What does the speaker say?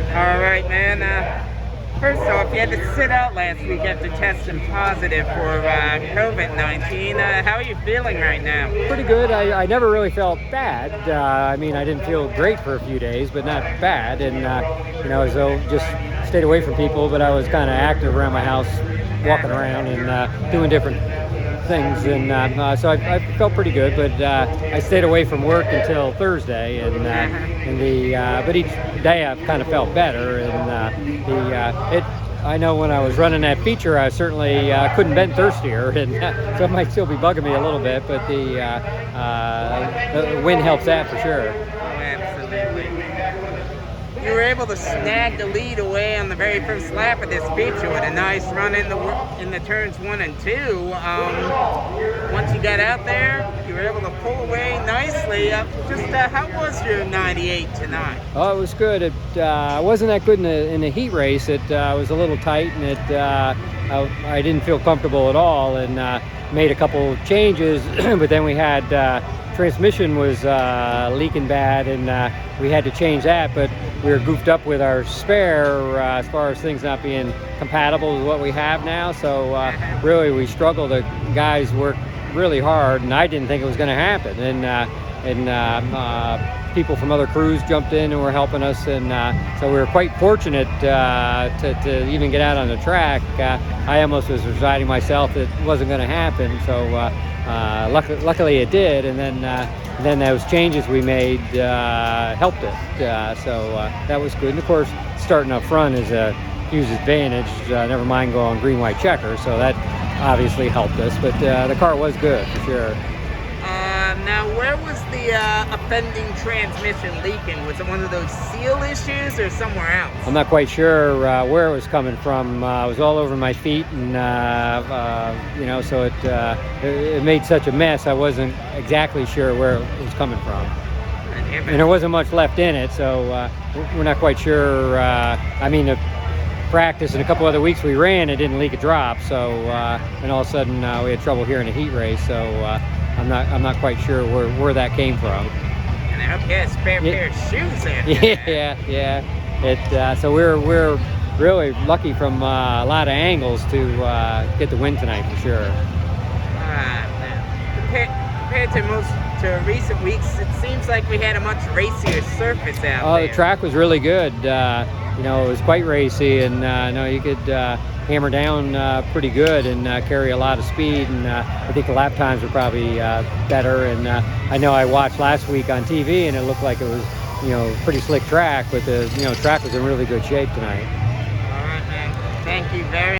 All right, man. First off, you had to sit out last week after testing positive for COVID-19. How are you feeling right now? Pretty good. I never really felt bad. I mean, I didn't feel great for a few days, but not bad. And, as though just stayed away from people, but I was kind of active around my house, walking around and doing different things. And so I felt pretty good, but I stayed away from work until Thursday. But each day I've kind of felt better. I know when I was running that feature, I certainly couldn't been thirstier, and so it might still be bugging me a little bit, but the wind helps that for sure. Oh, absolutely. You were able to snag the lead away on the very first lap of this feature with a nice run in the turns 1 and 2. Once you got out there, you were able to pull away nicely. How was your 98 tonight? Oh, it was good. It wasn't that good in the heat race. It was a little tight, and I didn't feel comfortable at all, and made a couple changes. But then we had transmission was leaking bad, and we had to change that. But we were goofed up with our spare as far as things not being compatible with what we have now. So really, we struggled. The guys worked really hard, and I didn't think it was going to happen. And people from other crews jumped in and were helping us, and so we were quite fortunate to even get out on the track. I almost was resigning myself that it wasn't going to happen, so luckily it did, and then those changes we made helped it, so that was good. And of course, starting up front is a huge advantage, never mind going green, white, checker, so that obviously helped us, but the car was good for sure. Now, where was the offending transmission leaking? Was it one of those seal issues or somewhere else? I'm not quite sure where it was coming from. It was all over my feet, and so it made such a mess. I wasn't exactly sure where it was coming from, and there wasn't much left in it, so we're not quite sure. The practice and a couple other weeks we ran, it didn't leak a drop. So and all of a sudden we had trouble here in a heat race. So I'm not quite sure where that came from. And I hope you had a spare pair of shoes in. Yeah. So we're really lucky from a lot of angles to get the win tonight for sure. Compared to recent weeks, it seems like we had a much racier surface out there. The track was really good. It was quite racy, and you could hammer down pretty good and carry a lot of speed, and I think the lap times were probably better. And I know I watched last week on TV, and it looked like it was pretty slick track, but the track was in really good shape tonight. All right, man. Thank you very